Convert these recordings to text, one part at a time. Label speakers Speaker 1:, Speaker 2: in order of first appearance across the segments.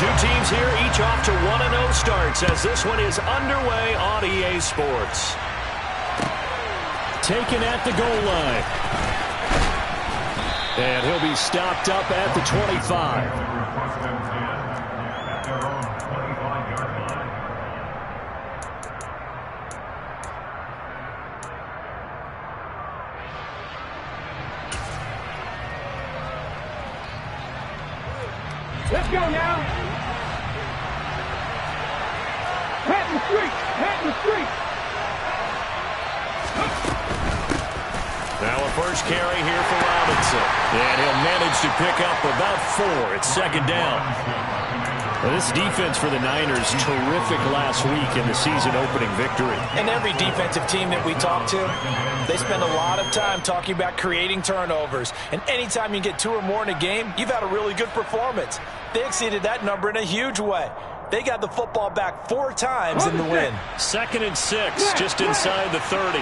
Speaker 1: Two teams here, each off to 1-0 starts as this one is underway on EA Sports. Taken at the goal line. And he'll be stopped up at the 25.
Speaker 2: Let's go now. Hat in the street. Hat in the street.
Speaker 1: Now a first carry here for Robinson. And he'll manage to pick up about 4. It's second down. Well, this defense for the Niners, terrific last week in the season opening victory.
Speaker 3: And every defensive team that we talk to, they spend a lot of time talking about creating turnovers. And anytime you get 2 or more in a game, you've had a really good performance. They exceeded that number in a huge way. They got the football back 4 times in the win.
Speaker 1: 2nd and 6, just inside the 30.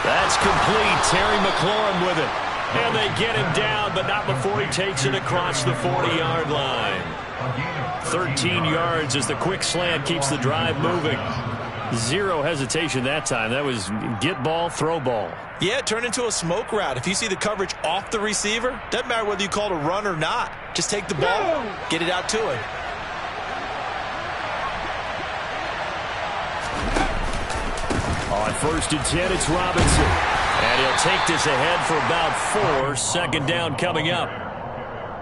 Speaker 1: That's complete. Terry McLaurin with it. And they get him down, but not before he takes it across the 40-yard line. 13 yards as the quick slant keeps the drive moving. 0 hesitation that time. That was get ball, throw ball.
Speaker 3: Yeah, it turned into a smoke route. If you see the coverage off the receiver, doesn't matter whether you call it a run or not. Just take the ball, get it out to him.
Speaker 1: On 1st and 10, it's Robinson. And he'll take this ahead for about 4. Second down coming up.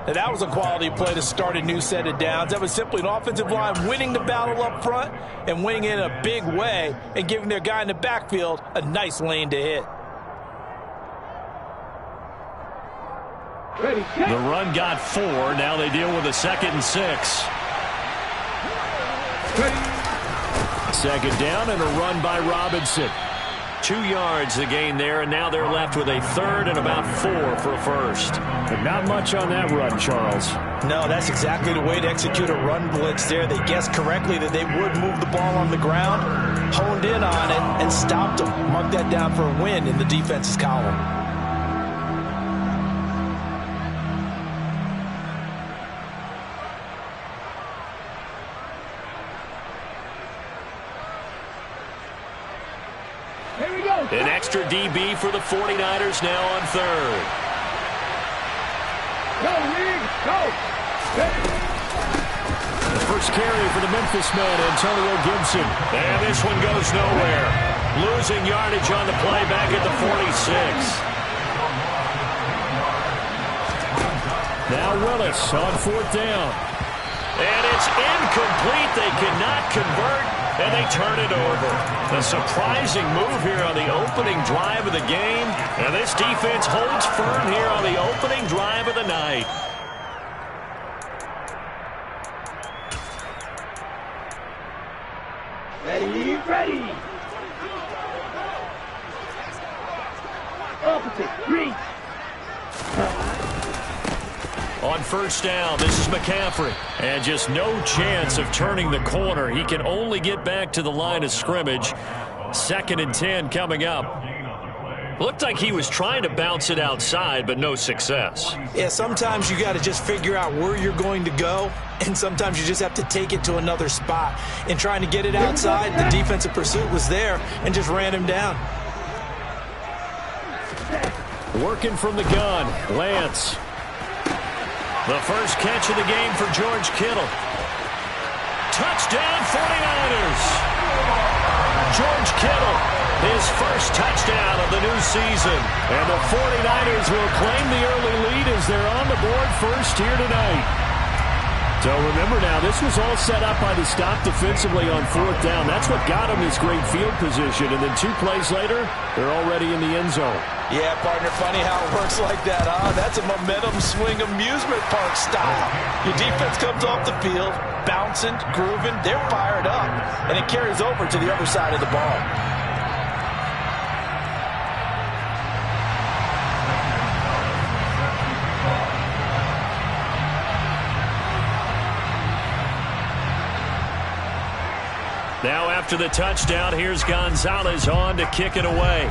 Speaker 3: And that was a quality play to start a new set of downs. That was simply an offensive line winning the battle up front and winning it in a big way and giving their guy in the backfield a nice lane to hit.
Speaker 1: The run got 4. Now they deal with a 2nd and 6. Second down and a run by Robinson. 2 yards the gain there, and now they're left with a 3rd and about 4 for a first. But not much on that run, Charles.
Speaker 3: No, that's exactly the way to execute a run blitz there. They guessed correctly that they would move the ball on the ground, honed in on it, and stopped them. Mark that down for a win in the defense's column.
Speaker 1: An extra DB for the 49ers now on 3rd.
Speaker 2: Go, Reed, go!
Speaker 1: The first carry for the Memphis man, Antonio Gibson. And this one goes nowhere. Losing yardage on the play back at the 46. Now Willis on 4th down. And it's incomplete. They cannot convert, and they turn it over. A surprising move here on the opening drive of the game. And this defense holds firm here on the opening drive of the night.
Speaker 2: Ready, ready! Opposite, green!
Speaker 1: On 1st down, this is McCaffrey. And just no chance of turning the corner. He can only get back to the line of scrimmage. 2nd and 10 coming up. Looked like he was trying to bounce it outside, but no success.
Speaker 3: Yeah, sometimes you got to just figure out where you're going to go, and sometimes you just have to take it to another spot. In trying to get it outside, the defensive pursuit was there and just ran him down.
Speaker 1: Working from the gun, Lance. The first catch of the game for George Kittle. Touchdown 49ers. George Kittle, his first touchdown of the new season. And the 49ers will claim the early lead as they're on the board first here tonight. So remember now, this was all set up by the stop defensively on 4th down. That's what got them this great field position. And then 2 plays later, they're already in the end zone.
Speaker 3: Yeah, partner, funny how it works like that, huh? That's a momentum swing amusement park style. Your defense comes off the field, bouncing, grooving, they're fired up, and it carries over to the other side of the ball. Now after the touchdown, here's Gonzalez on to kick it away.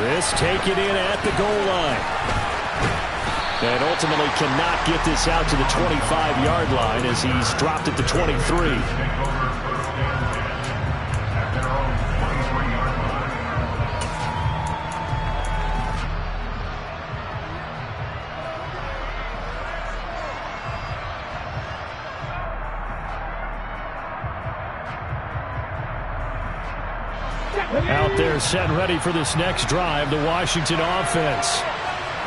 Speaker 1: This taken in at the goal line. And ultimately cannot get this out to the 25-yard line as he's dropped it to 23. Out there set and ready for this next drive, the Washington offense.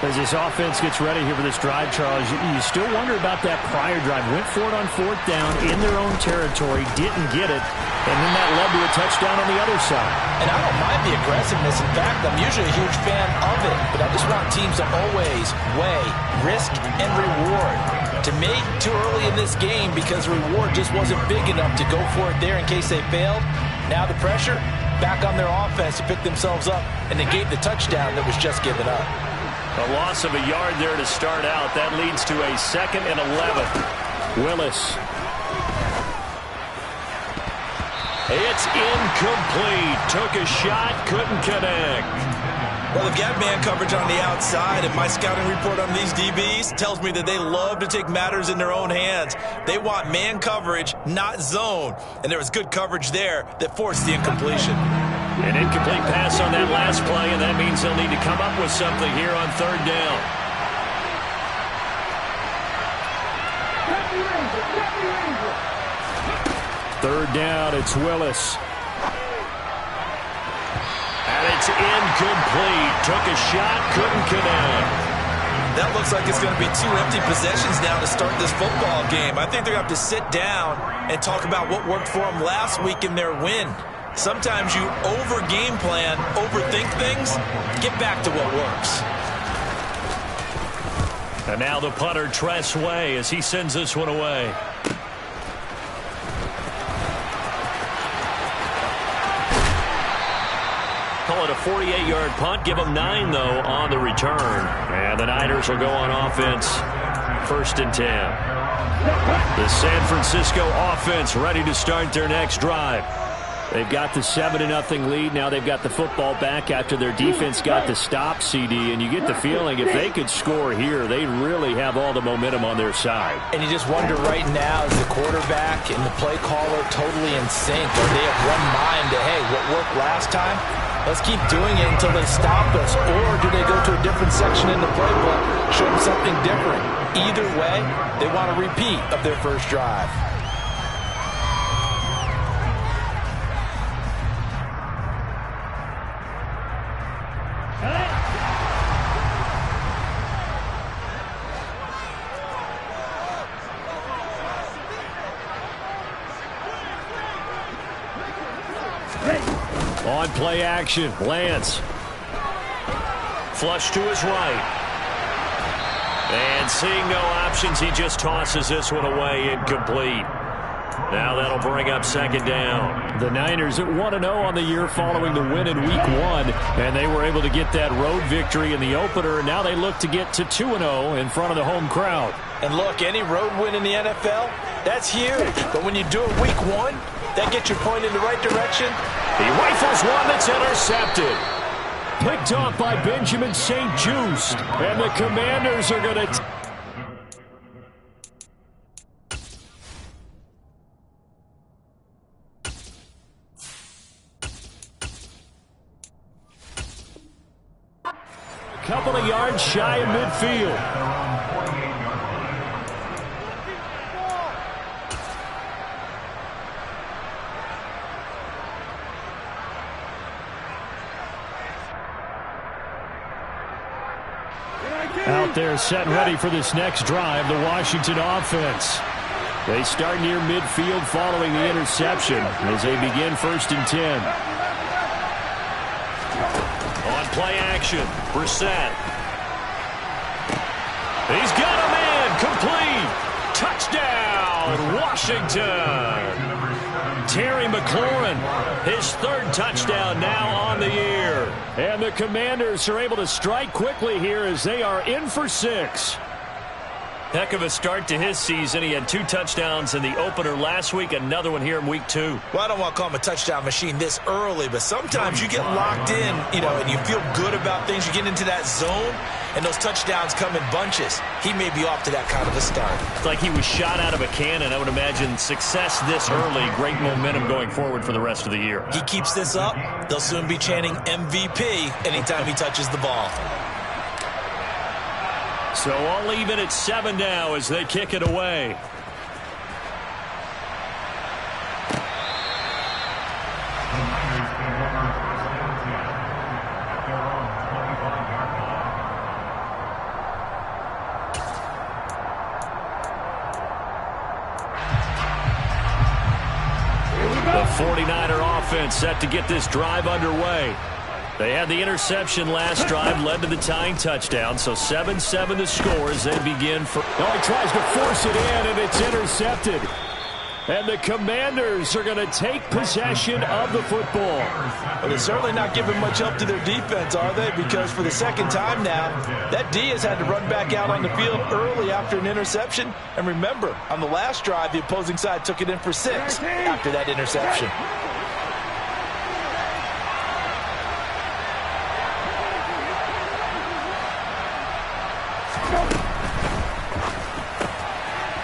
Speaker 1: As this offense gets ready here for this drive, Charles, you still wonder about that prior drive. Went for it on 4th down in their own territory, didn't get it, and then that led to a touchdown on the other side.
Speaker 3: And I don't mind the aggressiveness. In fact, I'm usually a huge fan of it, but I just want teams to always weigh risk and reward. To me, too early in this game because the reward just wasn't big enough to go for it there in case they failed. Now the pressure back on their offense to pick themselves up, and they gave the touchdown that was just given up.
Speaker 1: A loss of a yard there to start out. That leads to a 2nd and 11. Willis. It's incomplete. Took a shot, couldn't connect.
Speaker 3: Well, they've got man coverage on the outside, and my scouting report on these DBs tells me that they love to take matters in their own hands. They want man coverage, not zone. And there was good coverage there that forced the incompletion.
Speaker 1: An incomplete pass on that last play, and that means they'll need to come up with something here on 3rd down. Third down, it's Willis. And it's incomplete. Took a shot, couldn't connect.
Speaker 3: That looks like it's going to be 2 empty possessions now to start this football game. I think they're going to have to sit down and talk about what worked for them last week in their win. Sometimes you over-game plan, overthink things, get back to what works.
Speaker 1: And now the punter, Tress Way, as he sends this one away. Call it a 48-yard punt. Give them 9, though, on the return. And the Niners will go on offense. 1st and 10. The San Francisco offense ready to start their next drive. They've got the 7-0 lead. Now they've got the football back after their defense got the stop, CD. And you get the feeling if they could score here, they really have all the momentum on their side.
Speaker 3: And you just wonder right now, is the quarterback and the play caller totally in sync? Are they of one mind to, hey, what worked last time? Let's keep doing it until they stop us. Or do they go to a different section in the playbook, show them something different? Either way, they want a repeat of their first drive.
Speaker 1: On play action, Lance. Flush to his right. And seeing no options, he just tosses this one away, incomplete. Now that'll bring up 2nd down. The Niners at 1-0 on the year following the win in Week 1, and they were able to get that road victory in the opener, and now they look to get to 2-0 in front of the home crowd.
Speaker 3: And look, any road win in the NFL, that's huge. But when you do it Week 1, that gets your point in the right direction.
Speaker 1: He rifles one that's intercepted. Picked off by Benjamin St. Just, and the Commanders are going to... couple of yards shy of midfield. Out there set and ready for this next drive, the Washington offense. They start near midfield following the interception as they begin 1st and 10. On play action, Brissett. He's got a man, complete. Touchdown, Washington. Terry McLaurin, his 3rd touchdown now on the year. And the Commanders are able to strike quickly here as they are in for 6. Heck of a start to his season. He had 2 touchdowns in the opener last week, another one here in week 2.
Speaker 3: Well, I don't want to call him a touchdown machine this early, but sometimes you get locked in, and you feel good about things. You get into that zone, and those touchdowns come in bunches. He may be off to that kind of a start.
Speaker 1: It's like he was shot out of a cannon. I would imagine success this early, great momentum going forward for the rest of the year.
Speaker 3: He keeps this up, they'll soon be chanting MVP anytime he touches the ball.
Speaker 1: So all even at 7 now as they kick it away. The 49er offense set to get this drive underway. They had the interception last drive, led to the tying touchdown, so 7-7 the score as they begin. Oh, he tries to force it in, and it's intercepted. And the Commanders are going to take possession of the football.
Speaker 3: Well, they're certainly not giving much help to their defense, are they? Because for the second time now, that D has had to run back out on the field early after an interception. And remember, on the last drive, the opposing side took it in for 6 after that interception.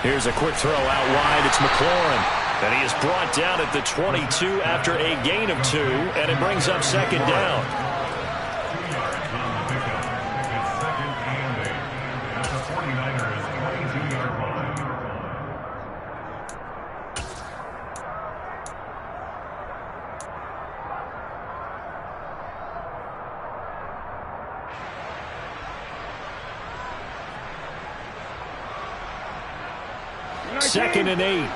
Speaker 1: Here's a quick throw out wide. It's McLaurin. And he is brought down at the 22 after a gain of 2, and it brings up second down. Second and 8.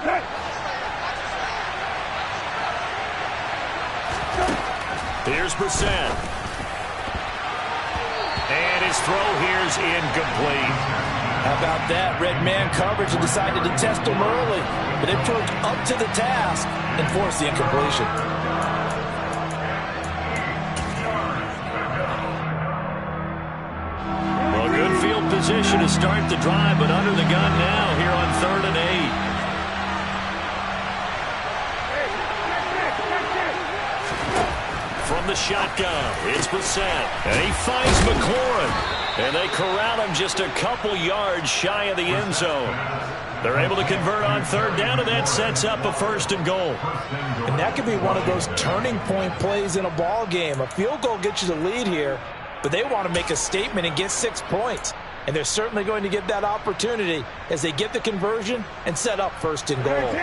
Speaker 1: Here's Brissett. And his throw here's incomplete.
Speaker 3: How about that? Red man coverage and decided to test him early. But they proved up to the task and forced the incompletion.
Speaker 1: Well, good field position to start the drive, but under the gun now here on 3rd and 8. From the shotgun, it's Brissett. And he finds McLaurin. And they corral him just a couple yards shy of the end zone. They're able to convert on 3rd down, and that sets up a 1st and goal.
Speaker 3: And that could be one of those turning point plays in a ball game. A field goal gets you the lead here, but they want to make a statement and get 6 points. And they're certainly going to get that opportunity as they get the conversion and set up 1st and goal.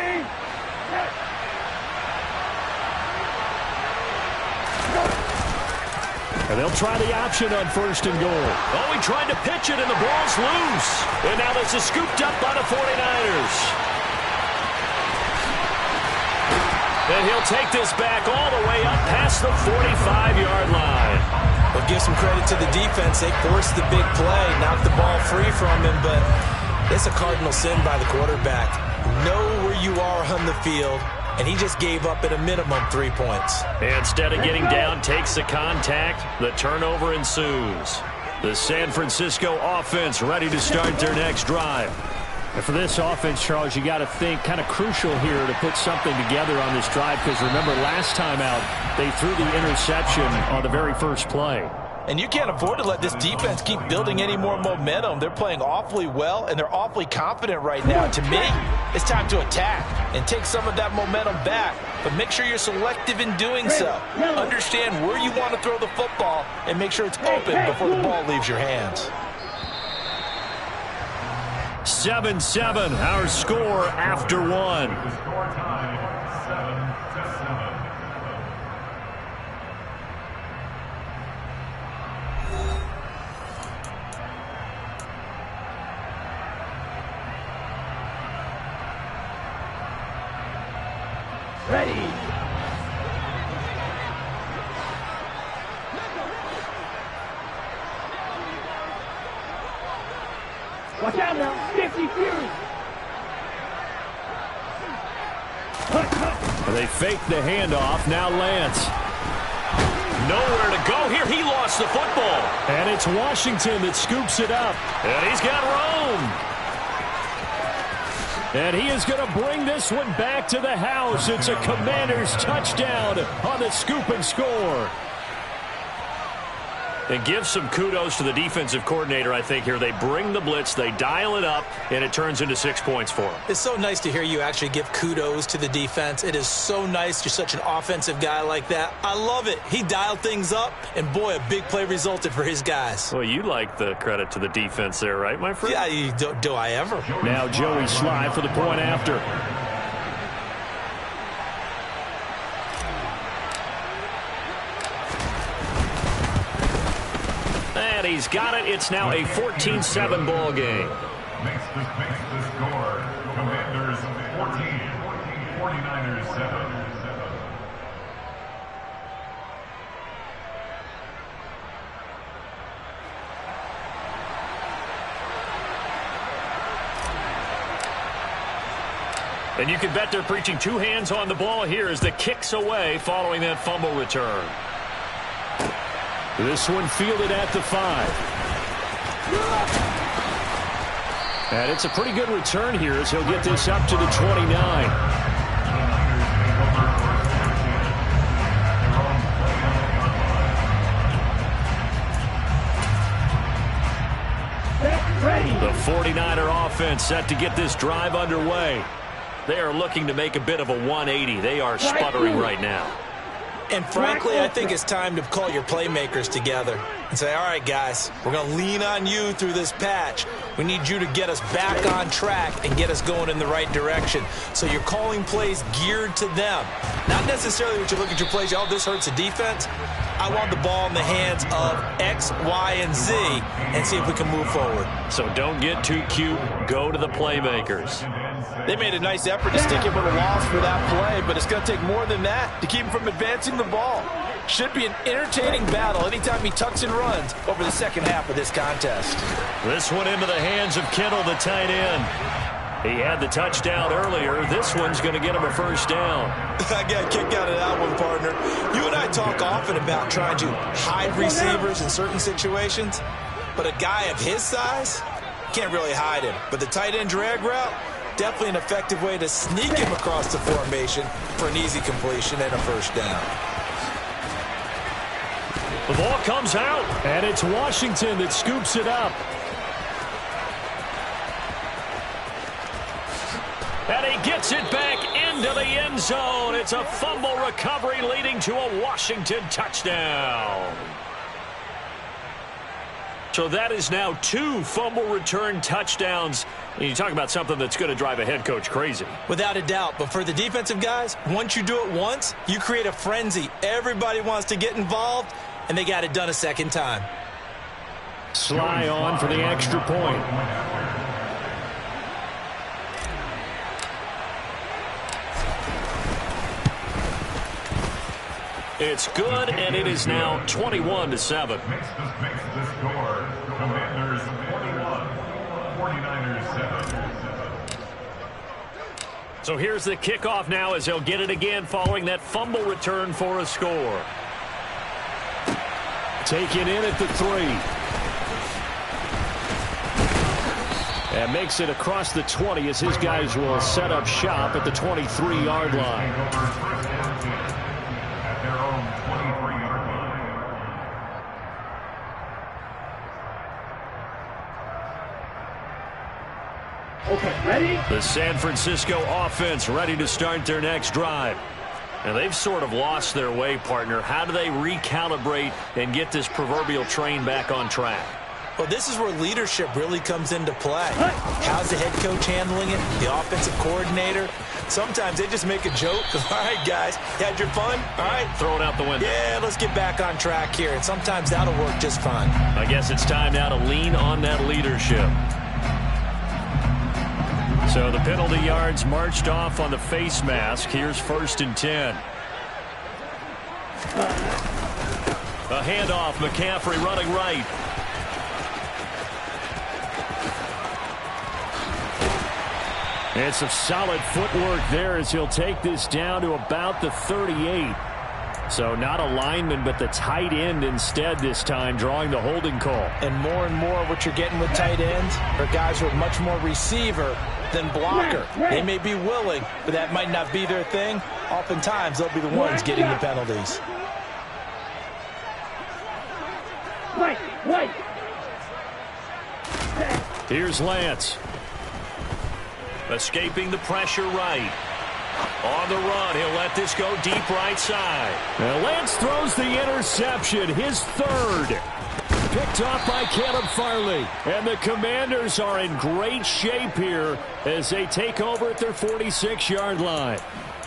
Speaker 1: And they'll try the option on 1st and goal. Oh, he tried to pitch it, and the ball's loose. And now this is scooped up by the 49ers. And he'll take this back all the way up past the 45-yard line.
Speaker 3: Well, give some credit to the defense. They forced the big play, knocked the ball free from him, but it's a cardinal sin by the quarterback. Know where you are on the field, and he just gave up at a minimum 3 points.
Speaker 1: Instead of getting down, takes the contact. The turnover ensues. The San Francisco offense ready to start their next drive. And for this offense, Charles, you got to think kind of crucial here to put something together on this drive, because remember last time out they threw the interception on the very first play.
Speaker 3: And you can't afford to let this defense keep building any more momentum. They're playing awfully well, and they're awfully confident right now. To me, it's time to attack and take some of that momentum back. But make sure you're selective in doing so. Understand where you want to throw the football and make sure it's open before the ball leaves your hands.
Speaker 1: 7-7, our score after 1.
Speaker 2: Ready. Watch out now, 50 Fury.
Speaker 1: They fake the handoff. Now Lance. Nowhere to go here. He lost the football. And it's Washington that scoops it up. And he's got Rome. And he is going to bring this one back to the house. It's a Commanders touchdown on the scoop and score. And give some kudos to the defensive coordinator, I think, here. They bring the blitz, they dial it up, and it turns into 6 points for them.
Speaker 3: It's so nice to hear you actually give kudos to the defense. It is so nice. You're such an offensive guy like that. I love it. He dialed things up, and boy, a big play resulted for his guys.
Speaker 1: Well, you like the credit to the defense there, right, my friend?
Speaker 3: Yeah, do I ever?
Speaker 1: Now Joey Sly for the point after. And he's got it. It's now a 14-7 ball game.
Speaker 4: Makes the score. Commanders 14, 49ers 7.
Speaker 1: And you can bet they're preaching two hands on the ball here as the kick's away following that fumble return. This one fielded at the 5. And it's a pretty good return here as he'll get this up to the 29. The 49er offense set to get this drive underway. They are looking to make a bit of a 180. They are sputtering right now.
Speaker 3: And frankly, I think it's time to call your playmakers together and say, all right, guys, we're going to lean on you through this patch. We need you to get us back on track and get us going in the right direction. So you're calling plays geared to them. Not necessarily what you look at your plays, oh, this hurts the defense. I want the ball in the hands of X, Y, and Z and see if we can move forward.
Speaker 1: So don't get too cute. Go to the playmakers.
Speaker 3: They made a nice effort to stick him with a loss for that play, but it's going to take more than that to keep him from advancing the ball. Should be an entertaining battle anytime he tucks and runs over the second half of this contest.
Speaker 1: This one into the hands of Kittle, the tight end. He had the touchdown earlier. This one's going to get him a first down.
Speaker 3: I got a kick out of that one, partner. You and I talk often about trying to hide receivers in certain situations, but a guy of his size can't really hide him. But the tight end drag route, definitely an effective way to sneak him across the formation for an easy completion and a first down.
Speaker 1: The ball comes out, and it's Washington that scoops it up. And he gets it back into the end zone. It's a fumble recovery leading to a Washington touchdown. So that is now 2 fumble return touchdowns. And you talk about something that's going to drive a head coach crazy.
Speaker 3: Without a doubt. But for the defensive guys, once you do it once, you create a frenzy. Everybody wants to get involved, and they got it done a second time.
Speaker 1: Sly on for the extra point. It's good, and it is now 21-7.
Speaker 4: Makes the score. Commanders 41, 49ers 7.
Speaker 1: So here's the kickoff now as he'll get it again following that fumble return for a score. Taken in at the 3. And makes it across the 20 as his guys will set up shop at the 23-yard line.
Speaker 4: At their own 23-yard line.
Speaker 2: Okay, ready?
Speaker 1: The San Francisco offense ready to start their next drive. And they've sort of lost their way, partner. How do they recalibrate and get this proverbial train back on track?
Speaker 3: Well, this is where leadership really comes into play. How's the head coach handling it? The offensive coordinator? Sometimes they just make a joke. All right, guys, you had your fun? All right.
Speaker 1: Throw it out the window.
Speaker 3: Yeah, let's get back on track here. And sometimes that'll work just fine.
Speaker 1: I guess it's time now to lean on that leadership. So the penalty yards marched off on the face mask. Here's 1st and 10. A handoff. McCaffrey running right. It's some solid footwork there as he'll take this down to about the 38. So not a lineman, but the tight end instead this time, drawing the holding call.
Speaker 3: And more what you're getting with tight ends are guys who are much more receiver than blocker. They may be willing, but that might not be their thing. Oftentimes, they'll be the ones getting the penalties.
Speaker 2: Wait.
Speaker 1: Here's Lance. Escaping the pressure right. On the run, he'll let this go deep right side. Now Lance throws the interception, his third. Picked off by Caleb Farley. And the Commanders are in great shape here as they take over at their 46-yard line.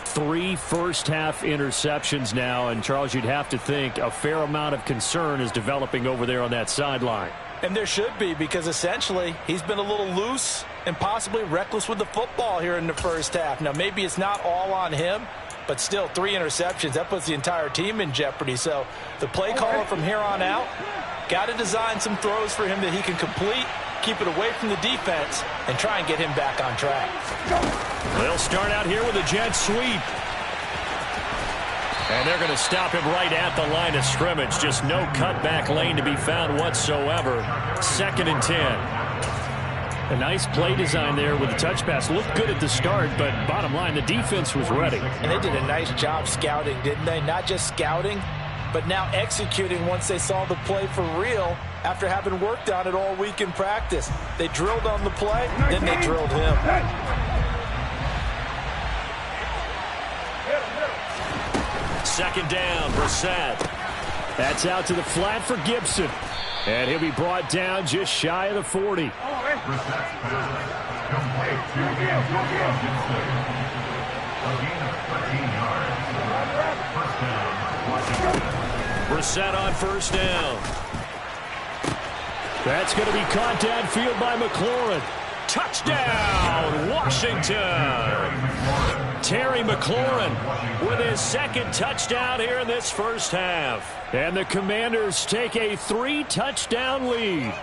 Speaker 1: 3 first-half interceptions now, and Charles, you'd have to think a fair amount of concern is developing over there on that sideline.
Speaker 3: And there should be, because essentially he's been a little loose and possibly reckless with the football here in the first half. Now, maybe it's not all on him, but still 3 interceptions. That puts the entire team in jeopardy. So the play caller from here on out got to design some throws for him that he can complete, keep it away from the defense, and try and get him back on track.
Speaker 1: They'll start out here with a jet sweep. And they're going to stop him right at the line of scrimmage. Just no cutback lane to be found whatsoever. 2nd and 10. A nice play design there with the touch pass. Looked good at the start, but bottom line, the defense was ready.
Speaker 3: And they did a nice job scouting, didn't they? Not just scouting, but now executing once they saw the play for real after having worked on it all week in practice. They drilled on the play, then they drilled him.
Speaker 1: Second down, Brissett. That's out to the flat for Gibson. And he'll be brought down just shy of the 40.
Speaker 4: Brissett's pass complete to Gibson. A gain of 13 yards. First down, Washington.
Speaker 1: Brissett on first down. That's going to be caught downfield by McLaurin. Touchdown, Washington. Terry McLaurin with his 2nd touchdown here in this first half. And the Commanders take a 3-touchdown lead.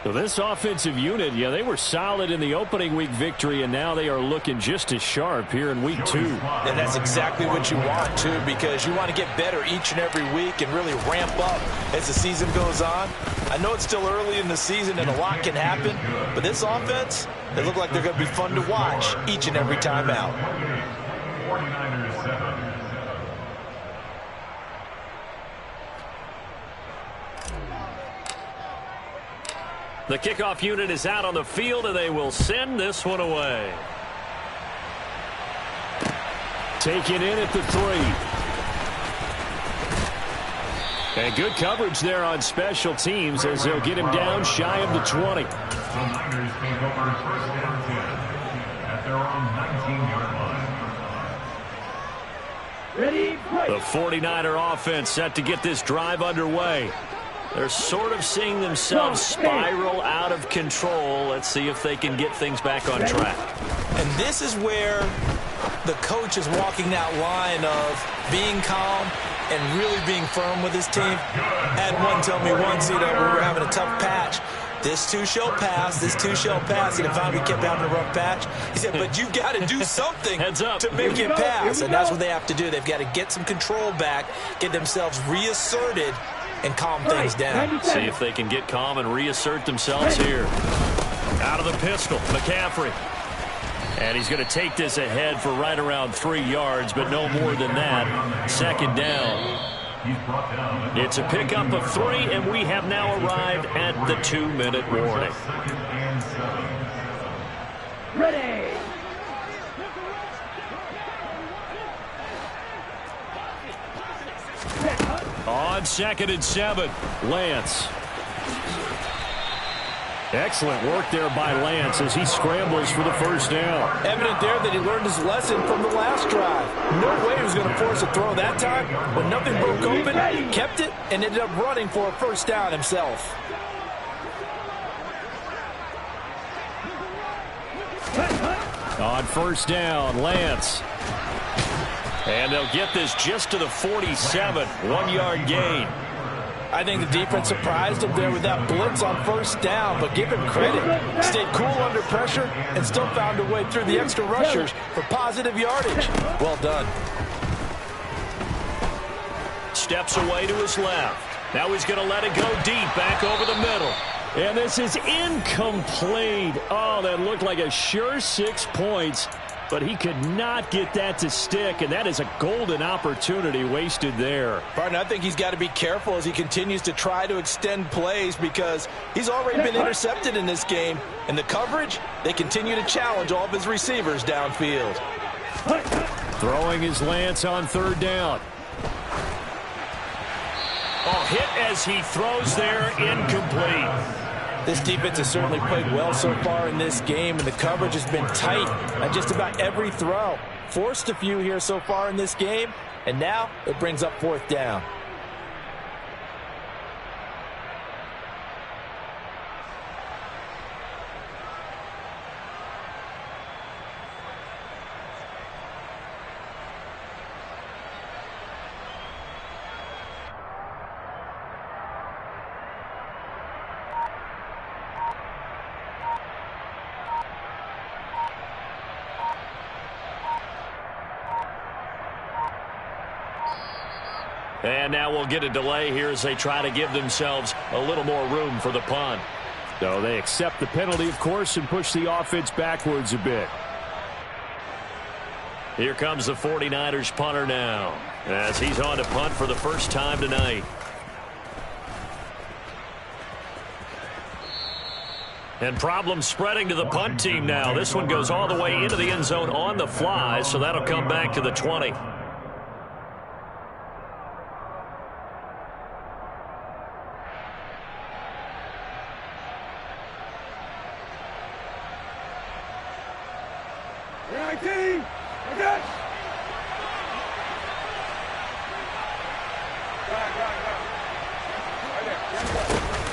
Speaker 1: So this offensive unit, yeah, they were solid in the opening week victory, and now they are looking just as sharp here in week 2.
Speaker 3: And that's exactly what you want, too, because you want to get better each and every week and really ramp up as the season goes on. I know it's still early in the season and a lot can happen, but this offense, they look like they're going to be fun to watch each and every time out.
Speaker 4: 49ers 7.
Speaker 1: The kickoff unit is out on the field, and they will send this one away. Taken in at the 3. And good coverage there on special teams as they'll get him down shy of the 20.
Speaker 4: The Niners take over first and 10 at their own 19-yard line.
Speaker 2: Ready, play.
Speaker 1: The 49er offense set to get this drive underway. They're sort of seeing themselves spiral out of control. Let's see if they can get things back on track.
Speaker 3: And this is where the coach is walking that line of being calm and really being firm with his team. Had one tell me once, we were having a tough patch. This too shall pass, this too shall pass. And finally we kept having a rough patch. He said, but you've got to do something to make it pass. And that's what they have to do. They've got to get some control back, get themselves reasserted, and calm things down.
Speaker 1: See if they can get calm and reassert themselves here. Out of the pistol, McCaffrey. And he's going to take this ahead for right around 3 yards, but no more than that. 2nd down. It's a pickup of 3, and we have now arrived at the 2-minute warning.
Speaker 2: Ready.
Speaker 1: On 2nd and 7, Lance. Excellent work there by Lance as he scrambles for the first down.
Speaker 3: Evident there that he learned his lesson from the last drive. No way he was going to force a throw that time, but nothing broke open, kept it, and ended up running for a first down himself.
Speaker 1: On first down, Lance. And they'll get this just to the 47, 1-yard gain.
Speaker 3: I think the defense surprised him there with that blitz on first down, but give him credit. Stayed cool under pressure and still found a way through the extra rushers for positive yardage. Well done.
Speaker 1: steps away to his left. Now he's going to let it go deep back over the middle. And this is incomplete. Oh, that looked like a sure 6 points, but he could not get that to stick, and that is a golden opportunity wasted there.
Speaker 3: Partner, I think he's got to be careful as he continues to try to extend plays because he's already been intercepted in this game. And the coverage, they continue to challenge all of his receivers downfield.
Speaker 1: Throwing his lance on 3rd down. Oh, hit as he throws there, incomplete.
Speaker 3: This defense has certainly played well so far in this game, and the coverage has been tight on just about every throw. Forced a few here so far in this game, and now it brings up 4th down.
Speaker 1: And now we'll get a delay here as they try to give themselves a little more room for the punt. So they accept the penalty, of course, and push the offense backwards a bit. Here comes the 49ers punter now, as he's on to punt for the first time tonight. And problems spreading to the punt team now. This one goes all the way into the end zone on the fly, so that'll come back to the 20.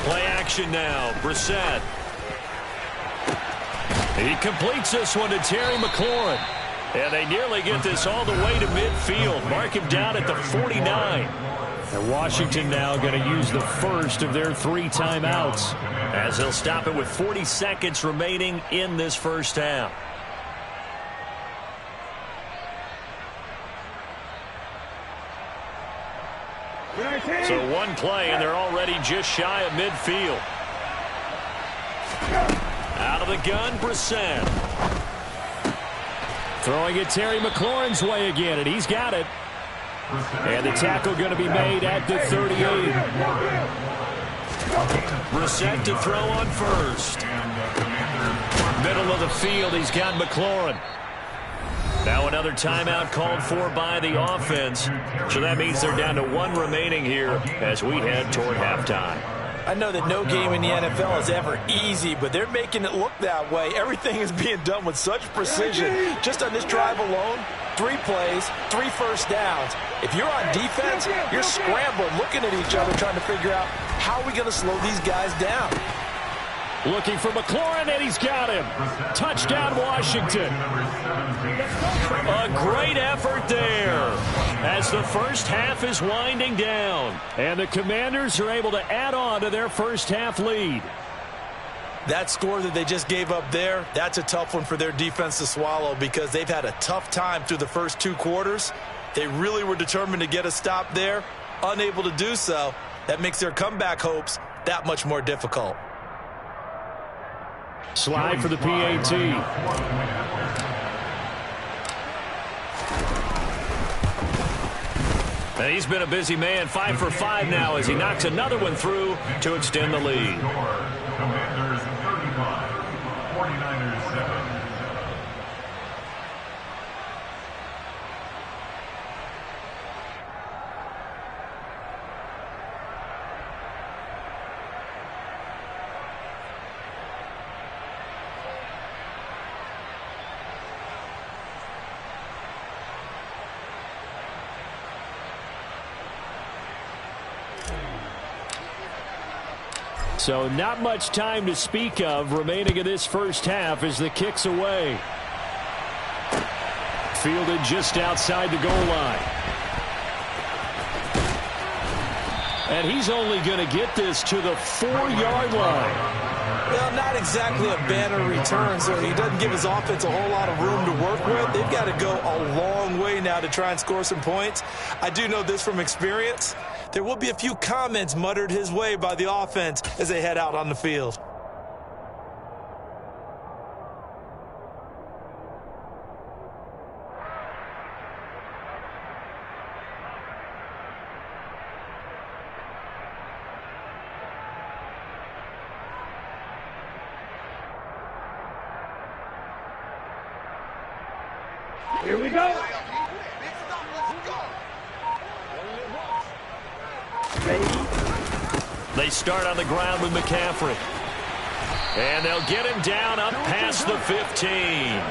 Speaker 1: Play action now. Brissett. He completes this one to Terry McLaurin. And they nearly get this all the way to midfield. Mark him down at the 49. And Washington now going to use the first of their 3 timeouts, as they'll stop it with 40 seconds remaining in this first half. So one play, and they're already just shy of midfield. Out of the gun, Brissett. Throwing it Terry McLaurin's way again, and he's got it. And the tackle going to be made at the 38. Brissett to throw on first. Middle of the field, he's got McLaurin. Now another timeout called for by the offense. So that means they're down to 1 remaining here as we head toward halftime.
Speaker 3: I know that no game in the NFL is ever easy, but they're making it look that way. Everything is being done with such precision. Just on this drive alone, 3 plays, 3 first downs. If you're on defense, you're scrambling, looking at each other, trying to figure out how are we going to slow these guys down.
Speaker 1: Looking for McLaurin, and he's got him. Touchdown, Washington. A great effort there as the first half is winding down. And the Commanders are able to add on to their first half lead.
Speaker 3: That score that they just gave up there, that's a tough one for their defense to swallow because they've had a tough time through the first 2 quarters. They really were determined to get a stop there, unable to do so. That makes their comeback hopes that much more difficult.
Speaker 1: Slide for the PAT. And he's been a busy man, 5 for 5 now as he knocks another one through to extend the lead.
Speaker 4: Commanders 35, 49ers 7.
Speaker 1: So not much time to speak of remaining in this first half as the kick's away. Fielded just outside the goal line. And he's only going to get this to the 4-yard line.
Speaker 3: Well, not not exactly a banner return, so he doesn't give his offense a whole lot of room to work with. They've got to go a long way now to try and score some points. I do know this from experience. There will be a few comments muttered his way by the offense as they head out on the field.
Speaker 2: Here we go. Ready?
Speaker 1: They start on the ground with McCaffrey. And they'll get him down up past the 15.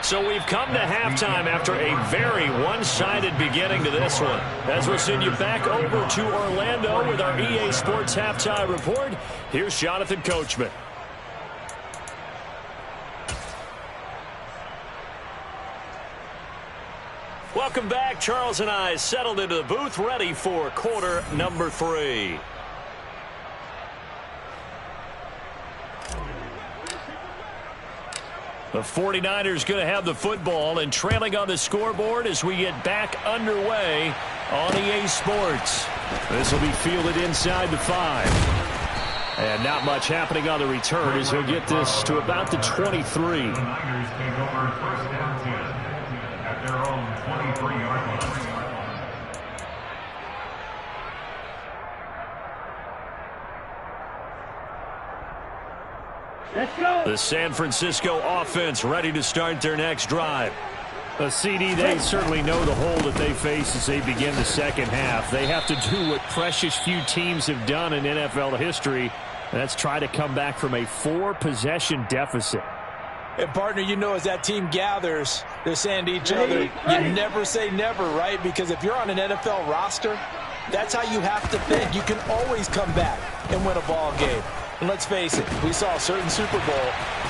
Speaker 1: So we've come to halftime after a very one-sided beginning to this one. As we'll send you back over to Orlando with our EA Sports Halftime Report, here's Jonathan Coachman. Welcome back. Charles and I settled into the booth, ready for quarter number 3. The 49ers going to have the football and trailing on the scoreboard as we get back underway on EA Sports. This will be fielded inside the 5. And not much happening on the return as he'll get this to about the 23.
Speaker 4: The Niners take over first down 10 at their own 23-yard line.
Speaker 2: Let's go.
Speaker 1: The San Francisco offense ready to start their next drive. A CD, they certainly know the hole that they face as they begin the second half. They have to do what precious few teams have done in NFL history. That's try to come back from a 4-possession deficit.
Speaker 3: And, partner, you know as that team gathers, they're saying to each other, you never say never, right? Because if you're on an NFL roster, that's how you have to think. You can always come back and win a ball game. And let's face it, we saw a certain Super Bowl,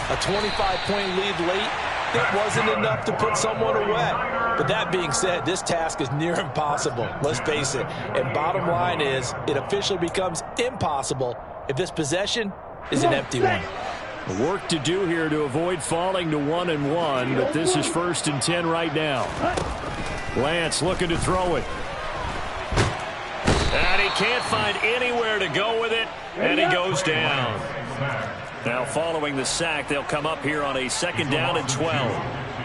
Speaker 3: a 25-point lead late. It wasn't enough to put someone away. But that being said, this task is near impossible. Let's face it. And bottom line is, it officially becomes impossible if this possession is an empty one.
Speaker 1: Work to do here to avoid falling to 1-1, but this is 1st and 10 right now. Lance looking to throw it. And he can't find anywhere to go with it, and he goes down. Now following the sack, they'll come up here on a 2nd down and 12.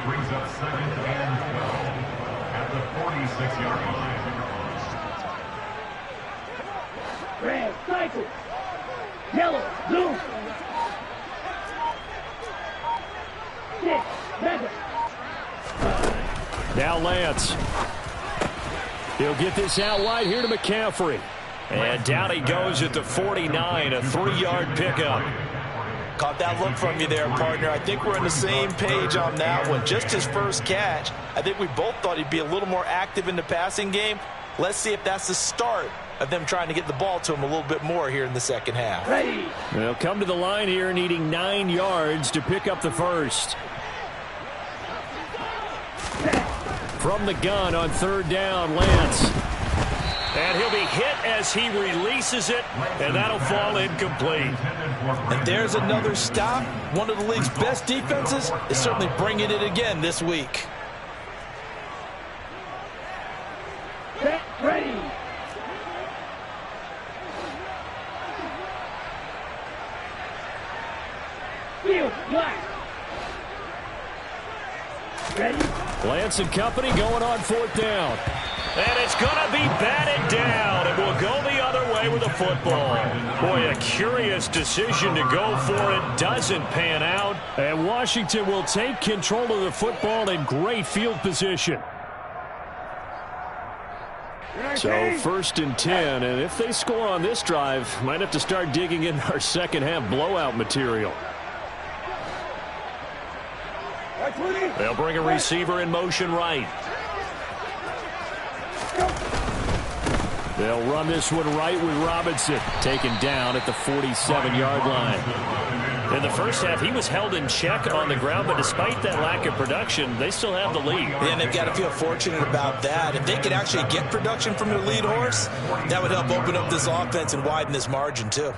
Speaker 4: Brings up 2nd and 12 at the 46-yard line.
Speaker 2: Red, cycle. Yellow, blue. 6, mega.
Speaker 1: Now Lance. He'll get this out wide here to McCaffrey. And down he goes at the 49, a 3-yard pickup.
Speaker 3: Caught that look from you there, partner. I think we're on the same page on that one. Just his first catch. I think we both thought he'd be a little more active in the passing game. Let's see if that's the start of them trying to get the ball to him a little bit more here in the second half.
Speaker 2: Ready.
Speaker 1: They'll come to the line here needing 9 yards to pick up the first. From the gun on 3rd down, Lance. And he'll be hit as he releases it, and that'll fall incomplete.
Speaker 3: And there's another stop. One of the league's best defenses is certainly bringing it again this week.
Speaker 2: Set, ready. Field, black. Ready.
Speaker 1: Lance and company going on 4th down. And it's going to be batted down. It will go the other way with the football. Boy, a curious decision to go for it. Doesn't pan out. And Washington will take control of the football in great field position. So 1st and 10. And if they score on this drive, might have to start digging in our second half blowout material. They'll bring a receiver in motion right. They'll run this one right with Robinson. Taken down at the 47-yard line. In the first half, he was held in check on the ground, but despite that lack of production, they still have the lead.
Speaker 3: And they've got to feel fortunate about that. If they could actually get production from their lead horse, that would help open up this offense and widen this margin, too.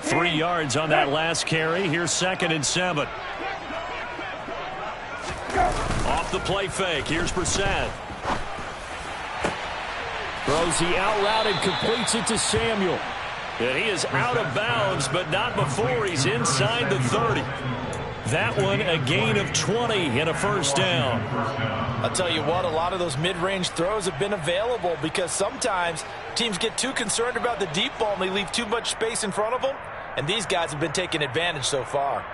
Speaker 1: 3 yards on that last carry. Here's 2nd and 7. Off the play fake. Here's Brissett. Throws the out route and completes it to Samuel. And he is out of bounds, but not before he's inside the 30. That one a gain of 20 and a first down.
Speaker 3: I'll tell you what, a lot of those mid-range throws have been available because sometimes teams get too concerned about the deep ball and they leave too much space in front of them. And these guys have been taking advantage so far.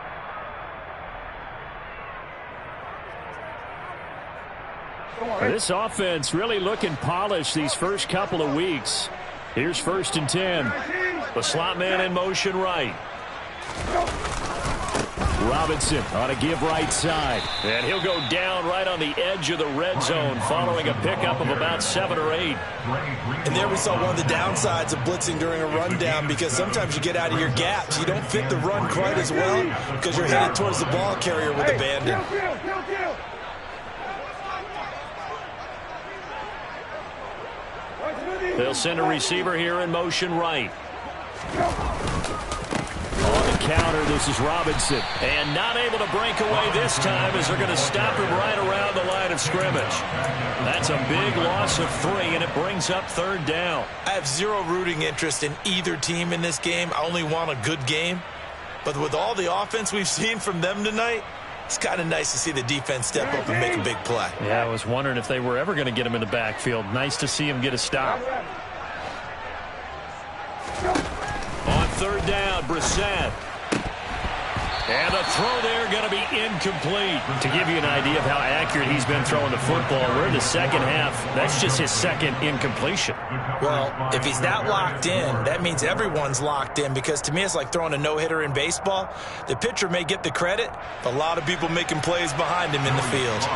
Speaker 1: This offense really looking polished these first couple of weeks. Here's 1st and 10. The slot man in motion right. Robinson on a give right side. And he'll go down right on the edge of the red zone following a pickup of about 7 or 8.
Speaker 3: And there we saw one of the downsides of blitzing during a rundown because sometimes you get out of your gaps. You don't fit the run quite as well because you're headed towards the ball carrier with abandon.
Speaker 1: They'll send a receiver here in motion right. On the counter, this is Robinson. And not able to break away this time as they're going to stop him right around the line of scrimmage. That's a big loss of 3, and it brings up 3rd down.
Speaker 3: I have zero rooting interest in either team in this game. I only want a good game. But with all the offense we've seen from them tonight, it's kind of nice to see the defense step up and make a big play.
Speaker 1: Yeah, I was wondering if they were ever going to get him in the backfield. Nice to see him get a stop. On 3rd down, Brissett. And the throw there going to be incomplete. To give you an idea of how accurate he's been throwing the football, we're in the second half. That's just his 2nd incompletion.
Speaker 3: Well, if he's not locked in, that means everyone's locked in because to me it's like throwing a no-hitter in baseball. The pitcher may get the credit, but a lot of people making plays behind him in the field.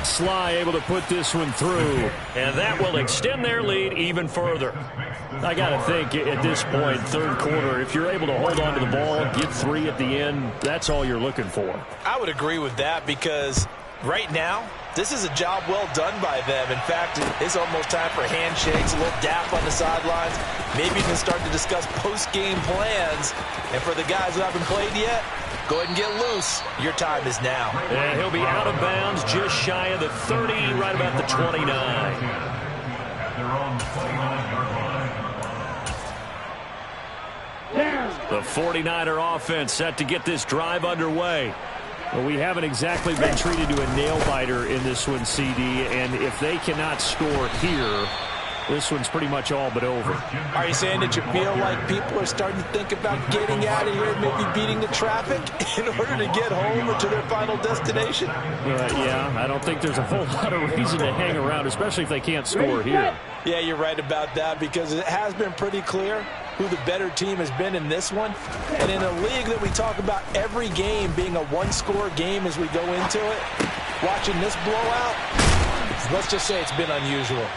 Speaker 1: Sly able to put this one through, and that will extend their lead even further. I got to think at this point, 3rd quarter, if you're able to hold on to the ball, get 3 at the end, that's all you're looking for. I
Speaker 3: would agree with that because right now, this is a job well done by them. In fact, it's almost time for handshakes, a little dap on the sidelines, maybe even start to discuss post-game plans. And for the guys who haven't played yet, go ahead and get loose. Your time is now.
Speaker 1: And he'll be out of bounds just shy of the 30, right about the 29. The 49er offense set to get this drive underway. Well, we haven't exactly been treated to a nail-biter in this one, CD, and if they cannot score here, this one's pretty much all but over.
Speaker 3: Are you saying that you feel like people are starting to think about getting out of here, maybe beating the traffic in order to get home or to their final destination?
Speaker 1: Yeah, I don't think there's a whole lot of reason to hang around, especially if they can't score here.
Speaker 3: Yeah, you're right about that because it has been pretty clear who the better team has been in this one. And in a league that we talk about every game being a one-score game as we go into it, watching this blowout, let's just say it's been unusual.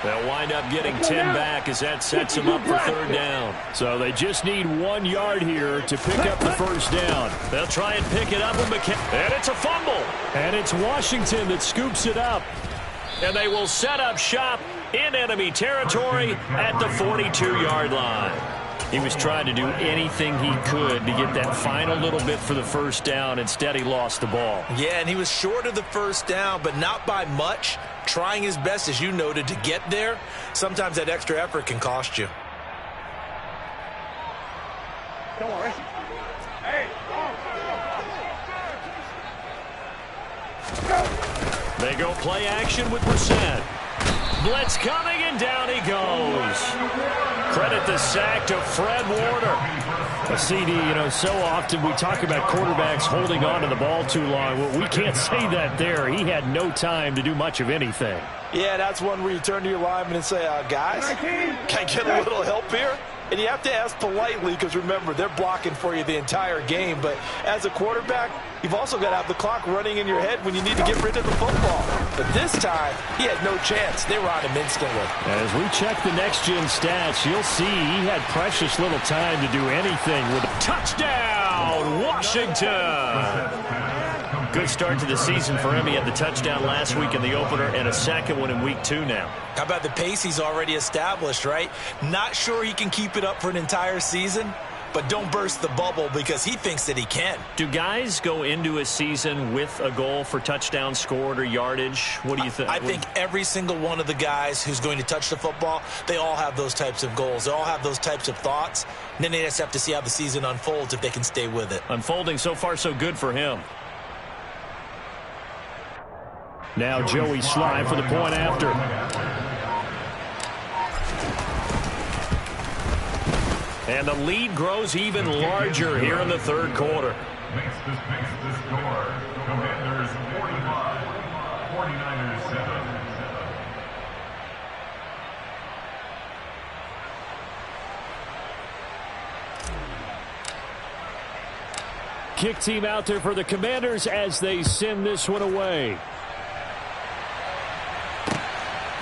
Speaker 1: They'll wind up getting 10 back as that sets them up for 3rd down. So they just need 1 yard here to pick up the 1st down. They'll try and pick it up, and it's a fumble. And it's Washington that scoops it up. And they will set up shop in enemy territory at the 42-yard line. He was trying to do anything he could to get that final little bit for the 1st down. Instead, he lost the ball.
Speaker 3: Yeah, and he was short of the 1st down, but not by much. Trying his best, as you noted, to get there. Sometimes that extra effort can cost you.
Speaker 2: Don't worry. Hey,
Speaker 1: They go play action with Brissett. Blitz coming, and down he goes. Credit the sack to Fred Warner. A CD, so often we talk about quarterbacks holding on to the ball too long. Well, we can't say that there. He had no time to do much of anything.
Speaker 3: Yeah, that's one where you turn to your lineman and say, guys, can I get a little help here? And you have to ask politely because, remember, they're blocking for you the entire game. But as a quarterback, you've also got to have the clock running in your head when you need to get rid of the football. But this time, he had no chance. They were on him instantly.
Speaker 1: As we check the next-gen stats, you'll see he had precious little time to do anything with a touchdown, Washington. Good start to the season for him. He had the touchdown last week in the opener and a second one in week 2 now.
Speaker 3: How about the pace he's already established, right? Not sure he can keep it up for an entire season, but don't burst the bubble because he thinks that he can.
Speaker 1: Do guys go into a season with a goal for touchdown scored or yardage? What do you think?
Speaker 3: I think every single one of the guys who's going to touch the football, they all have those types of goals. They all have those types of thoughts. And then they just have to see how the season unfolds if they can stay with it.
Speaker 1: Unfolding so far so good for him. Now Joey Sly for the point after. And the lead grows even larger here in the third quarter.
Speaker 4: Makes the score. Commanders 45, 49ers 7.
Speaker 1: Kick team out there for the Commanders as they send this one away.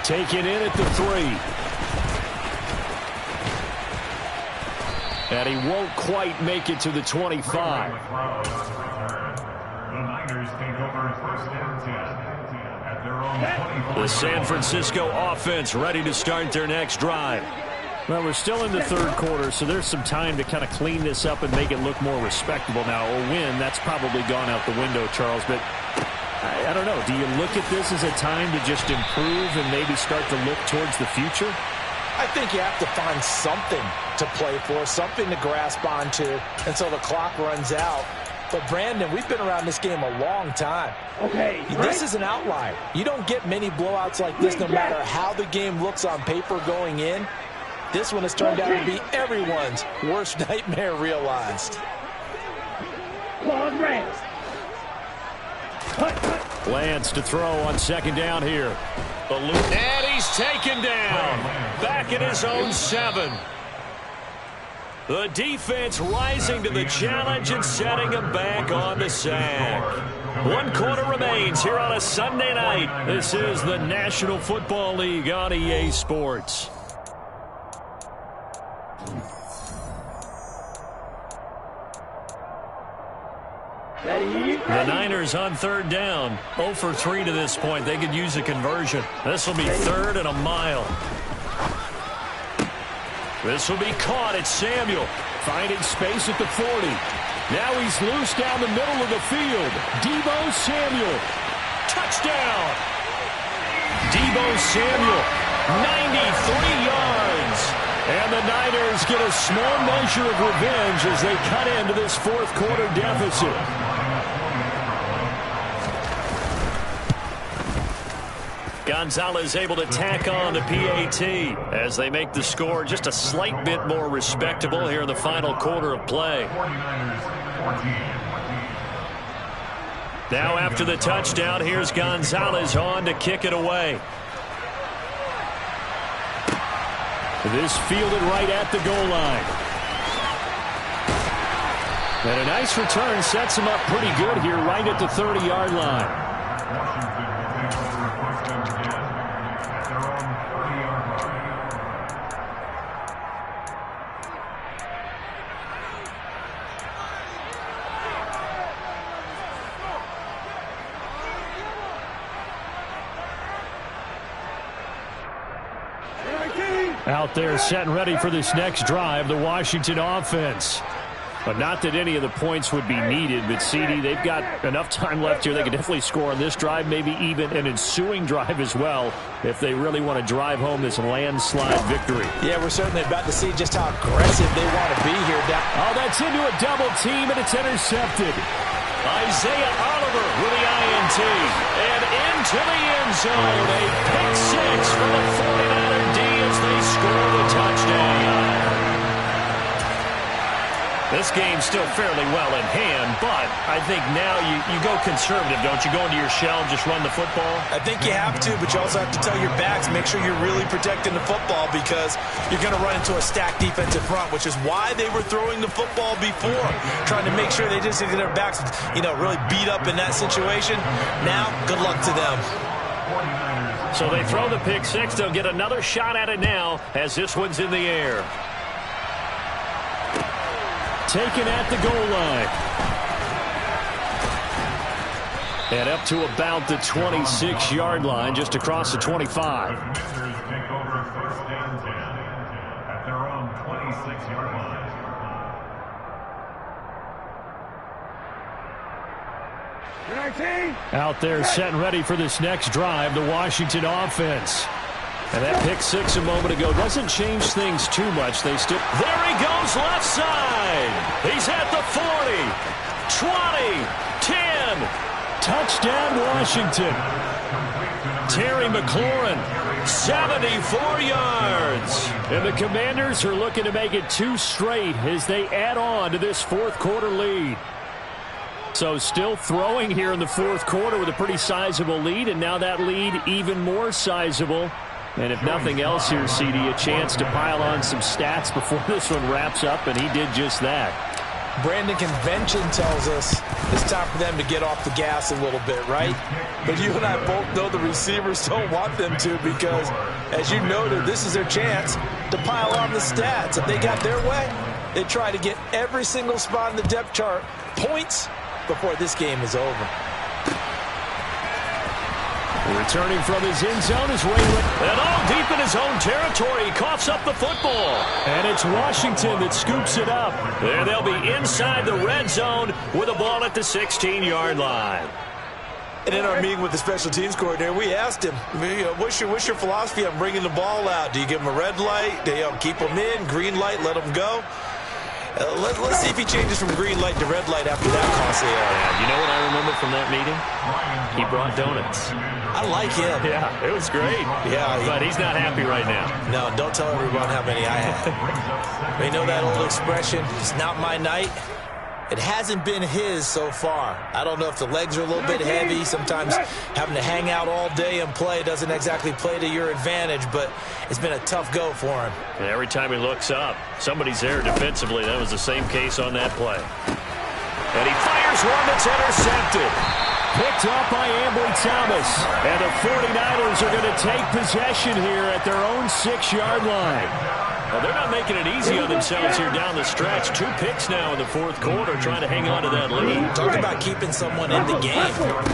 Speaker 1: Taken in at the 3. And he won't quite make it to the 25.
Speaker 4: The Niners take over first and 10 at their own 25.
Speaker 1: The San Francisco offense ready to start their next drive. Well, we're still in the third quarter, so there's some time to kind of clean this up and make it look more respectable. Now, a win, that's probably gone out the window, Charles, but I don't know. Do you look at this as a time to just improve and maybe start to look towards the future?
Speaker 3: I think you have to find something to play for, something to grasp onto until the clock runs out. But, Brandon, we've been around this game a long time.
Speaker 2: Okay.
Speaker 3: This is an outlier. You don't get many blowouts like this no matter how the game looks on paper going in. This one has turned out to be everyone's worst nightmare realized.
Speaker 1: Lance to throw on second down here. And he's taken down. Back at his own 7. The defense rising to the challenge and setting him back on the sack. 1 quarter remains here on a Sunday night. This is the National Football League on EA Sports. The Niners on third down. 0 for 3 to this point. They could use a conversion. This will be 3rd and a mile. This will be caught at Samuel. Finding space at the 40. Now he's loose down the middle of the field. Deebo Samuel. Touchdown. Deebo Samuel. 93 yards. And the Niners get a small measure of revenge as they cut into this fourth quarter deficit. Gonzalez able to tack on the PAT as they make the score just a slight bit more respectable here in the final quarter of play. Now after the touchdown, here's Gonzalez on to kick it away. This fielded right at the goal line. And a nice return sets him up pretty good here right at the 30-yard line. Out there set and ready for this next drive, the Washington offense. But not that any of the points would be needed, but CD, they've got enough time left here. They can definitely score on this drive, maybe even an ensuing drive as well, if they really want to drive home this landslide victory.
Speaker 3: Yeah, we're certainly about to see just how aggressive they want to be here.
Speaker 1: Oh, that's into a double team, and it's intercepted. Isaiah Oliver with the INT. And into the end zone. A pick 6 for the 49er D as they score the touchdown. This game's still fairly well in hand, but I think now you go conservative, don't you? Go into your shell and just run the football?
Speaker 3: I think you have to, but you also have to tell your backs, make sure you're really protecting the football because you're going to run into a stacked defensive front, which is why they were throwing the football before, trying to make sure they just get their backs, really beat up in that situation. Now, good luck to them.
Speaker 1: So they throw the pick 6. They'll get another shot at it now as this one's in the air. Taken at the goal line. And up to about the 26-yard line, just across the 25.
Speaker 4: The Commanders take over first down 10 at their own 26-yard line.
Speaker 1: Out there set and ready for this next drive, the Washington offense. And that pick six a moment ago doesn't change things too much. They still... There he goes left side. He's at the 40, 20, 10. Touchdown, Washington. Terry McLaurin, 74 yards. And the Commanders are looking to make it 2 straight as they add on to this fourth quarter lead. So still throwing here in the fourth quarter with a pretty sizable lead, and now that lead even more sizable. And if nothing else here, CD, a chance to pile on some stats before this one wraps up, and he did just that.
Speaker 3: Brandon, convention tells us it's time for them to get off the gas a little bit, right? But you and I both know the receivers don't want them to, because, as you noted, this is their chance to pile on the stats. If they got their way, they try to get every single spot in the depth chart points before this game is over.
Speaker 1: Returning from his end zone is Raymond. And all deep in his own territory. He coughs up the football. And it's Washington that scoops it up. And they'll be inside the red zone with a ball at the 16-yard line.
Speaker 3: And in our meeting with the special teams coordinator, we asked him, what's your philosophy on bringing the ball out? Do you give him a red light? Do you keep him in? Green light, let him go? Let's see if he changes from green light to red light after that costly error.
Speaker 1: Yeah, you know what I remember from that meeting? He brought donuts.
Speaker 3: I like him.
Speaker 1: Yeah, it was great.
Speaker 3: Yeah,
Speaker 1: but he's not happy right now.
Speaker 3: No, don't tell everyone how many I had. They know that old expression, it's not my night. It hasn't been his so far. I don't know if the legs are a little bit heavy. Sometimes having to hang out all day and play doesn't exactly play to your advantage, but it's been a tough go for him.
Speaker 1: And every time he looks up, somebody's there defensively. That was the same case on that play. And he fires one that's intercepted. Picked up by Ambly Thomas. And the 49ers are going to take possession here at their own 6-yard line. Well, they're not making it easy on themselves here down the stretch. 2 picks now in the fourth quarter, trying to hang on to that lead.
Speaker 3: Talk about keeping someone in the game.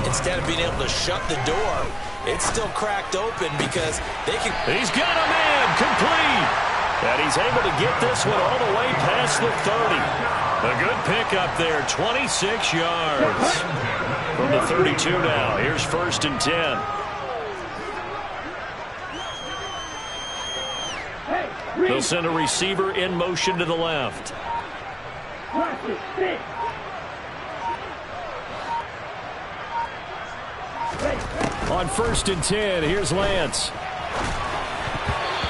Speaker 3: Instead of being able to shut the door, it's still cracked open because they can...
Speaker 1: He's got a man complete. And he's able to get this one all the way past the 30. A good pickup there, 26 yards. From the 32 now. Here's 1st and 10. They'll send a receiver in motion to the left. On 1st and 10, here's Lance.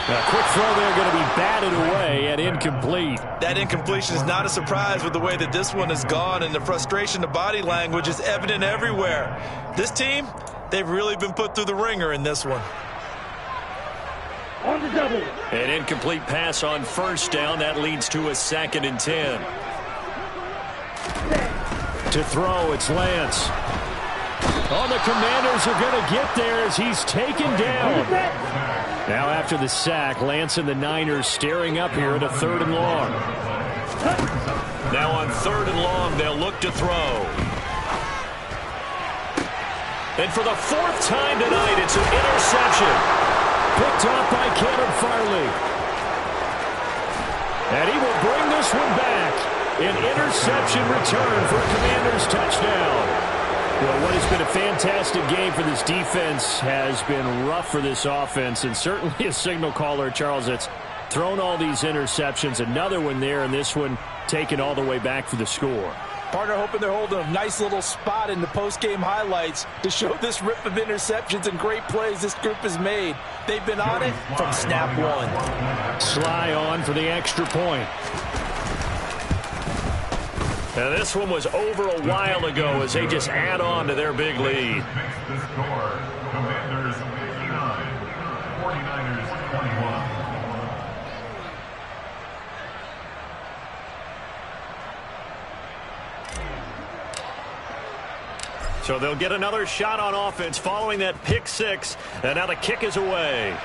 Speaker 1: A quick throw there going to be batted away and incomplete.
Speaker 3: That incompletion is not a surprise with the way that this one has gone, and the frustration, the body language is evident everywhere. This team, they've really been put through the ringer in this one.
Speaker 2: On the double.
Speaker 1: An incomplete pass on 1st down. That leads to a 2nd and 10. To throw, it's Lance. Oh, the Commanders are going to get there as he's taken down. Now after the sack, Lance and the Niners staring up here at a 3rd and long. Now on 3rd and long, they'll look to throw. And for the 4th time tonight, it's an interception. Picked up by Caleb Farley. And he will bring this one back. An interception return for a Commanders touchdown. Well, what has been a fantastic game for this defense has been rough for this offense, and certainly a signal caller, Charles, that's thrown all these interceptions. Another one there, and this one taken all the way back for the score.
Speaker 3: Partner hoping they're holding a nice little spot in the post-game highlights to show this rip of interceptions and great plays this group has made. They've been on it from snap one.
Speaker 1: Sly on for the extra point. Now this one was over a while ago as they just add on to their big lead.
Speaker 4: The score, Commanders 59, 49ers 21.
Speaker 1: So they'll get another shot on offense following that pick six. And now the kick is away.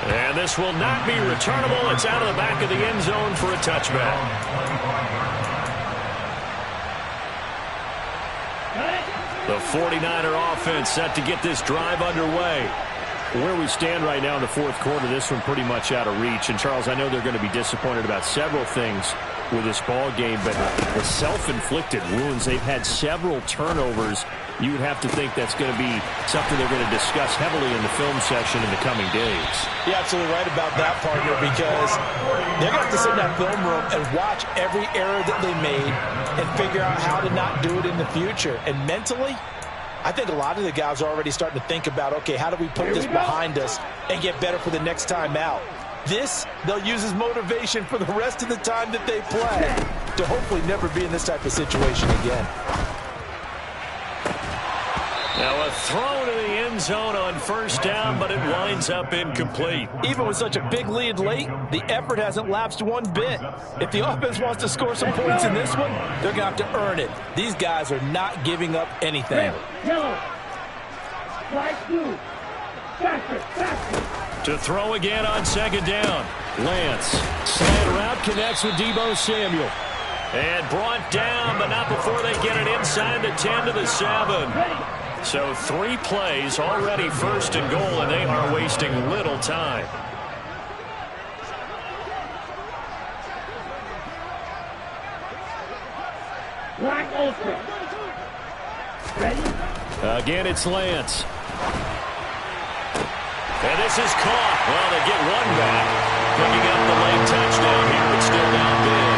Speaker 1: And this will not be returnable. It's out of the back of the end zone for a touchback. The 49er offense set to get this drive underway. Where we stand right now in the fourth quarter, this one pretty much out of reach. And, Charles, I know they're going to be disappointed about several things with this ball game, but the self-inflicted wounds, they've had several turnovers. You would have to think that's going to be something they're going to discuss heavily in the film session in the coming days.
Speaker 3: You're absolutely right about that, partner, because they're going to have to sit in that film room and watch every error that they made and figure out how to not do it in the future. And mentally, I think a lot of the guys are already starting to think about, okay, how do we put this behind us and get better for the next time out? This, they'll use as motivation for the rest of the time that they play to hopefully never be in this type of situation again.
Speaker 1: Now a throw to the end zone on first down, but it winds up incomplete.
Speaker 3: Even with such a big lead late, the effort hasn't lapsed one bit. If the offense wants to score some points in this one, they're going to have to earn it. These guys are not giving up anything.
Speaker 1: To throw again on second down. Lance, slant route, connects with Deebo Samuel. And brought down, but not before they get it inside the 10 to the 7. So 3 plays already first and goal, and they are wasting little time. Again, it's Lance. And this is caught. Well, they get one back. Picking up the late touchdown here. It's still down big.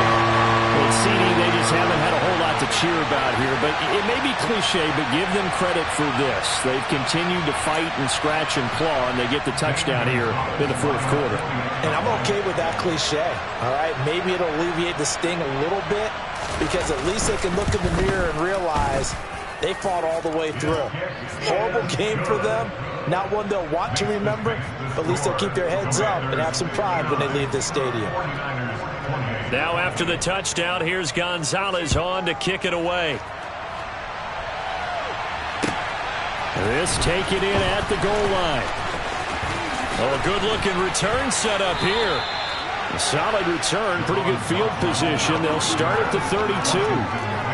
Speaker 1: Well, CD, they just haven't had a whole lot to cheer about here. But it may be cliche, but give them credit for this. They've continued to fight and scratch and claw, and they get the touchdown here in the fourth quarter.
Speaker 3: And I'm okay with that cliche. All right, maybe it'll alleviate the sting a little bit because at least they can look in the mirror and realize they fought all the way through. Horrible game for them. Not one they'll want to remember, but at least they'll keep their heads up and have some pride when they leave this stadium.
Speaker 1: Now after the touchdown, here's Gonzalez on to kick it away. This take it in at the goal line. Oh, a good-looking return set up here. A solid return, pretty good field position. They'll start at the 32.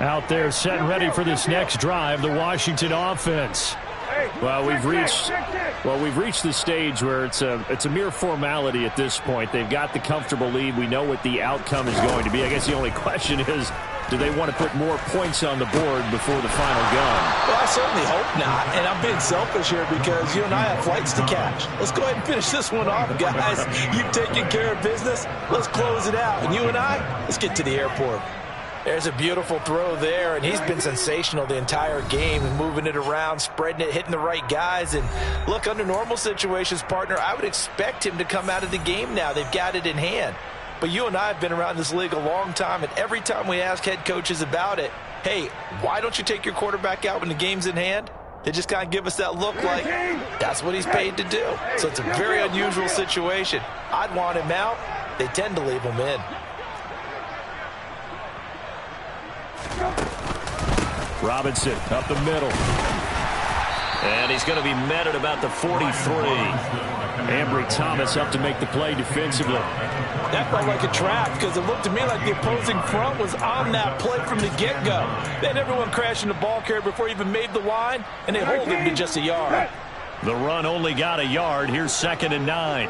Speaker 1: Out there set and ready for this next drive, the Washington offense. Well, we've reached the stage where it's a mere formality at this point. They've got the comfortable lead. We know what the outcome is going to be. I guess the only question is, do they want to put more points on the board before the final gun?
Speaker 3: Well, I certainly hope not. And I'm being selfish here because you and I have flights to catch. Let's go ahead and finish this one off, guys. You've taken care of business. Let's close it out. And you and I, let's get to the airport. There's a beautiful throw there, and he's been sensational the entire game and moving it around, spreading it, hitting the right guys. And look, under normal situations, partner, I would expect him to come out of the game now. They've got it in hand. But you and I have been around this league a long time, and every time we ask head coaches about it, hey, why don't you take your quarterback out when the game's in hand? They just kind of give us that look like that's what he's paid to do. So it's a very unusual situation. I'd want him out. They tend to leave him in.
Speaker 1: Robinson up the middle. And he's going to be met at about the 43. Ambry Thomas up to make the play defensively.
Speaker 3: That felt like a trap because it looked to me like the opposing front was on that play from the get-go. They had everyone crashing the ball carrier before he even made the line, and they hold him to just a yard.
Speaker 1: The run only got a yard. Here's 2nd and 9.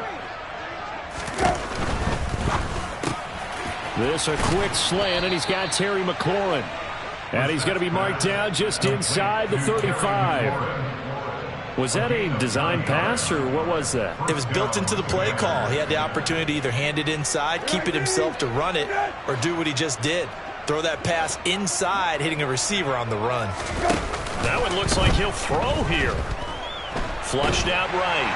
Speaker 1: This a quick slant, and he's got Terry McLaurin. And he's going to be marked down just inside the 35. Was that a design pass, or what was that?
Speaker 3: It was built into the play call. He had the opportunity to either hand it inside, keep it himself to run it, or do what he just did. Throw that pass inside, hitting a receiver on the run.
Speaker 1: That one looks like he'll throw here. Flushed out right.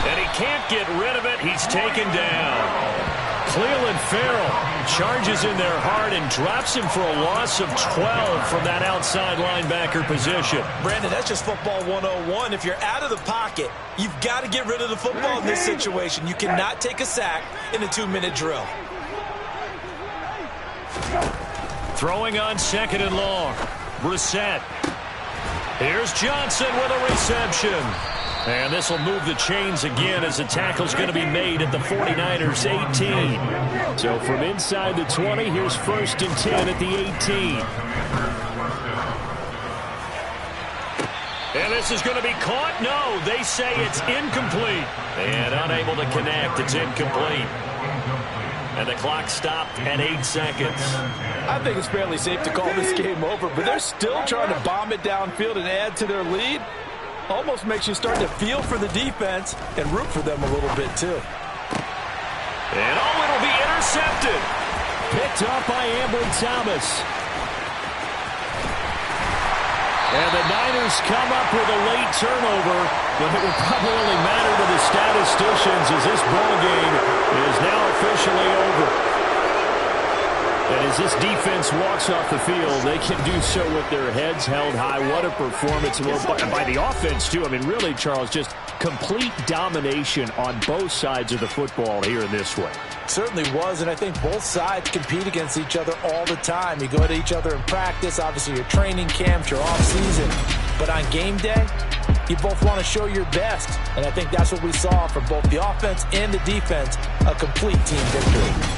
Speaker 1: And he can't get rid of it. He's taken down. Cleveland Farrell charges in there hard and drops him for a loss of 12 from that outside linebacker position.
Speaker 3: Brandon, that's just football 101. If you're out of the pocket, you've got to get rid of the football in this situation. You cannot take a sack in a 2-minute drill.
Speaker 1: Throwing on 2nd and long. Brissett. Here's Johnson with a reception. And this will move the chains again as the tackle's going to be made at the 49ers 18. So from inside the 20, here's 1st and 10 at the 18. And this is going to be caught. No, they say it's incomplete. And unable to connect. It's incomplete. And the clock stopped at 8 seconds.
Speaker 3: I think it's fairly safe to call this game over, but they're still trying to bomb it downfield and add to their lead. Almost makes you start to feel for the defense and root for them a little bit too.
Speaker 1: And it'll be intercepted. Picked up by Thomas. And the Niners come up with a late turnover, but it will probably only matter to the statisticians as this ball game is now officially over. And as this defense walks off the field, they can do so with their heads held high. What a performance by the offense, too. I mean, really, Charles, just complete domination on both sides of the football here in this one.
Speaker 3: Certainly was, and I think both sides compete against each other all the time. You go to each other in practice, obviously your training camps, your off-season. But on game day, you both want to show your best. And I think that's what we saw from both the offense and the defense, a complete team victory.